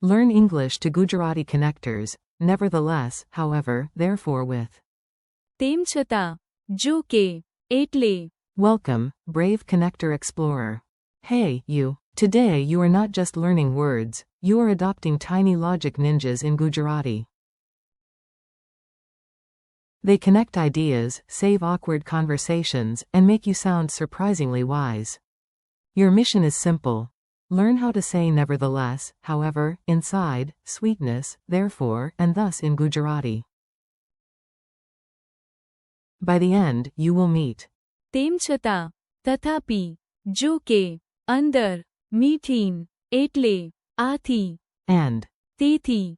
Learn English to Gujarati connectors, nevertheless, however, therefore with. તેમ છતાં, જો કે, એટલે. Welcome, brave connector explorer. Hey, you. Today you are not just learning words, you are adopting tiny logic ninjas in Gujarati. They connect ideas, save awkward conversations, and make you sound surprisingly wise. Your mission is simple. Learn how to say nevertheless, however, inside, sweetness, therefore, and thus in Gujarati. By the end, you will meet. તેમ છતાં, તથાપિ, જો કે, અંદર, મીઠીન, એટલે, આથી, And. તેથી.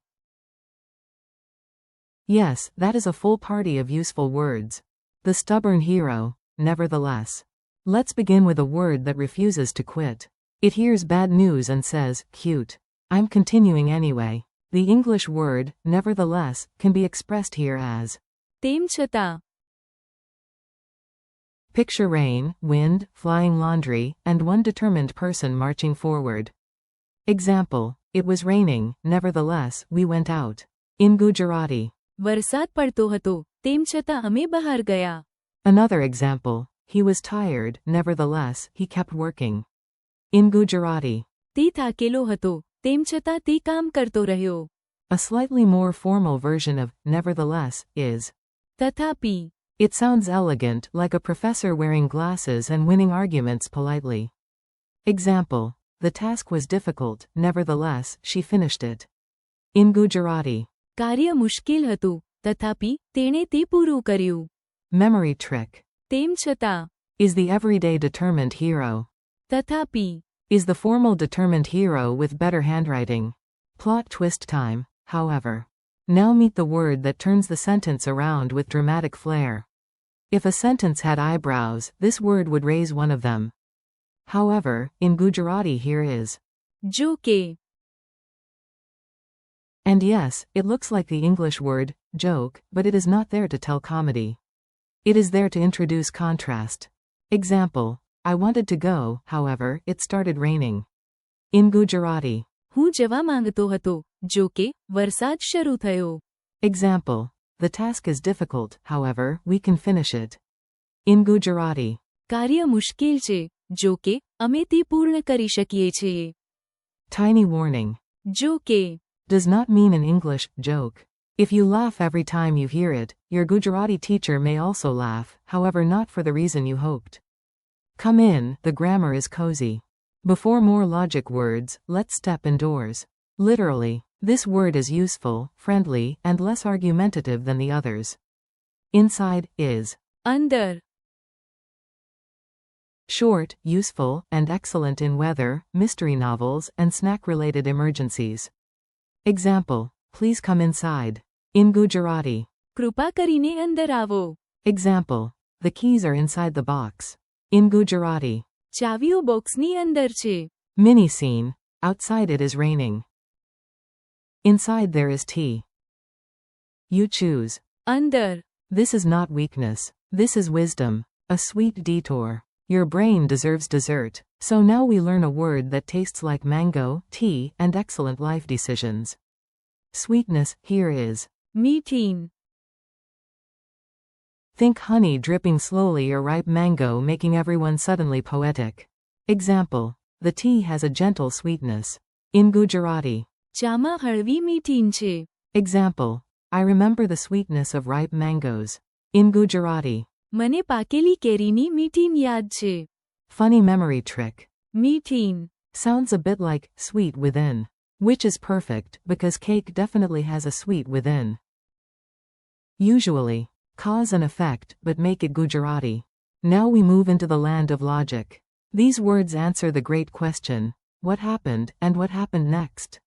Yes, that is a full party of useful words. The stubborn hero, nevertheless. Let's begin with a word that refuses to quit. It hears bad news and says, cute. I'm continuing anyway. The English word, nevertheless, can be expressed here as. તેમ છતાં. Picture rain, wind, flying laundry, and one determined person marching forward. Example, it was raining, nevertheless, we went out. In Gujarati. વરસાદ પડતો હતો, તેમ છતાં અમે બહાર ગયા. Another example, he was tired, nevertheless, he kept working. In Gujarati. તે થાકેલો હતો, તેમ છતાં તે કામ કરતો રહ્યો. A slightly more formal version of nevertheless is. તથાપિ. It sounds elegant, like a professor wearing glasses and winning arguments politely. Example, the task was difficult, nevertheless, she finished it. In Gujarati. કાર્ય મુશ્કેલ હતું, તથાપિ, તેણે તે પૂરું કર્યું. Memory trick. તેમ છતાં. Is the everyday determined hero. તથાપિ. Is the formal determined hero with better handwriting. Plot twist time, however. Now meet the word that turns the sentence around with dramatic flair. If a sentence had eyebrows, this word would raise one of them. However, in Gujarati here is. જો કે. And yes, it looks like the English word, joke, but it is not there to tell comedy. It is there to introduce contrast. Example, I wanted to go, however, it started raining. In Gujarati. હું જવા માંગતો હતો, જો કે, વરસાદ શરૂ થયો. Example, the task is difficult, however, we can finish it. In Gujarati. કાર્ય મુશ્કેલ છે, જો કે, અમે તે પૂર્ણ કરી શકીએ છીએ. Tiny warning. જો કે. Does not mean an English joke. If you laugh every time you hear it, your Gujarati teacher may also laugh, however not for the reason you hoped. Come in, the grammar is cozy. Before more logic words, let's step indoors. Literally, this word is useful, friendly, and less argumentative than the others. Inside is. અંદર. Short, useful, and excellent in weather, mystery novels, and snack-related emergencies. Example, please come inside. In Gujarati. કૃપા કરીને અંદર આવો. Example, the keys are inside the box. In Gujarati. ચાવીઓ બોક્સની અંદર છે. Mini scene, outside it is raining. Inside there is tea. You choose. અંદર. This is not weakness. This is wisdom. A sweet detour. Your brain deserves dessert. So now we learn a word that tastes like mango, tea, and excellent life decisions. Sweetness here is. મીઠીન. Think honey dripping slowly or ripe mango making everyone suddenly poetic. Example, the tea has a gentle sweetness. In Gujarati. ચામાં હળવી મીઠીન છે. Example, I remember the sweetness of ripe mangoes. In Gujarati. મને પાકેલી કેરીની મીઠીન યાદ છે. Funny memory trick. મીઠીન. Sounds a bit like sweet within. Which is perfect, because cake definitely has a sweet within. Usually, cause and effect, but make it Gujarati. Now we move into the land of logic. These words answer the great question, what happened, and what happened next.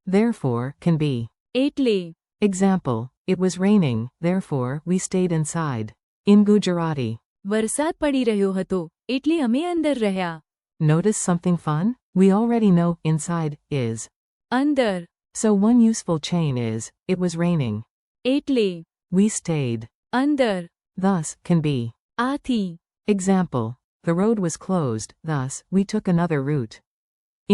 Therefore, can be. એટલે. Example, it was raining, therefore, we stayed inside. In Gujarati. વરસાદ પડી રહ્યો હતો, એટલે અમે અંદર રહ્યા. Notice something fun? We already know inside is. અંદર. So one useful chain is, it was raining. એટલે. We stayed. અંદર. Thus, can be. આથી. Example, the road was closed, thus, we took another route.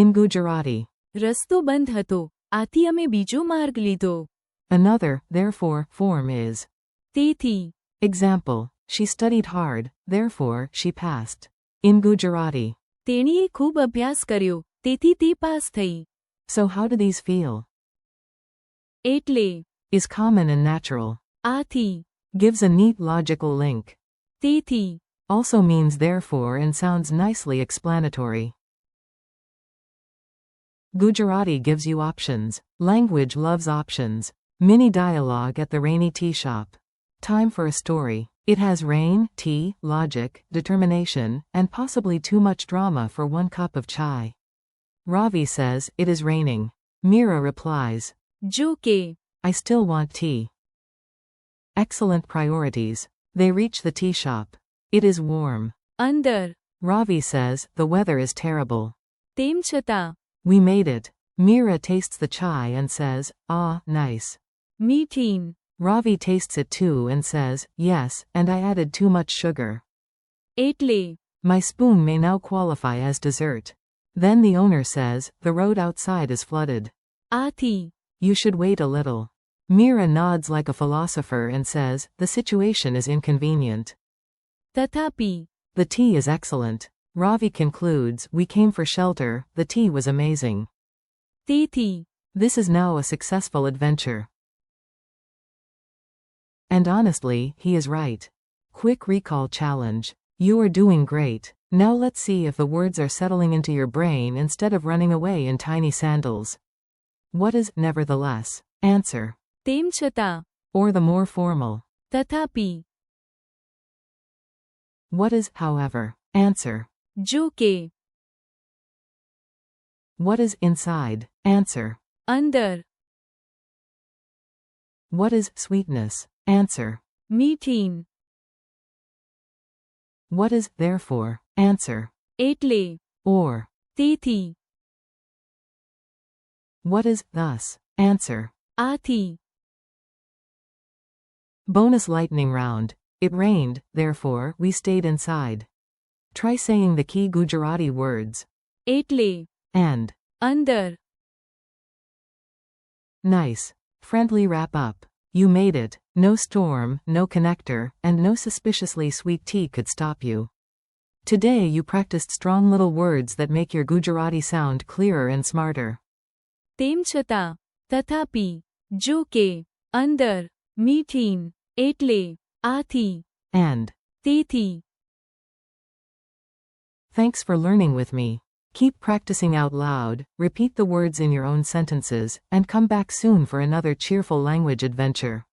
In Gujarati. રસ્તો બંધ હતો, આથી અમે બીજો માર્ગ લીધો. Another, therefore, form is તેથી. example. She studied hard, therefore she passed. In Gujarati. તેણીએ ખૂબ અભ્યાસ કર્યો, તેથી તે પાસ થઈ. So how do these feel? એટલે. Is common and natural. આથી. Gives a neat logical link. તેથી. Also means therefore and sounds nicely explanatory. Gujarati gives you options. Language loves options. Mini dialogue at the rainy tea shop. Time for a story. It has rain, tea, logic, determination, and possibly too much drama for one cup of chai. Ravi says, it is raining. Meera replies, જો કે. I still want tea. Excellent priorities. They reach the tea shop. It is warm. અંદર. Ravi says, the weather is terrible. તેમ છતાં. We made it. Meera tastes the chai and says, ah, nice. મીઠીન. Ravi tastes it too and says, yes, and I added too much sugar. એટલે. My spoon may now qualify as dessert. Then the owner says, the road outside is flooded. આથી. You should wait a little. Meera nods like a philosopher and says, the situation is inconvenient. તથાપી. The tea is excellent. Ravi concludes, we came for shelter, the tea was amazing. તેથી. This is now a successful adventure. And honestly, he is right. Quick recall challenge. You are doing great. Now let's see if the words are settling into your brain instead of running away in tiny sandals. What is, nevertheless? Answer. તેમ છતાં. Or the more formal. તથાપી. What is, however? Answer. જો કે. What is inside? Answer. અંદર. What is sweetness? Answer. મીઠીન. What is, therefore? Answer. એટલે. Or. તેથી. What is, thus? Answer. આથી. Bonus lightning round. It rained, therefore, we stayed inside. Try saying the key Gujarati words. એટલે. And. અંદર. Nice. Friendly wrap up. You made it. No storm, no connector, and no suspiciously sweet tea could stop you. Today you practiced strong little words that make your Gujarati sound clearer and smarter. તેમ છતાં. તથાપી. જો કે. અંદર. મીઠીન. એટલે. આથી. And. તેથી. Thanks for learning with me. Keep practicing out loud, repeat the words in your own sentences, and come back soon for another cheerful language adventure.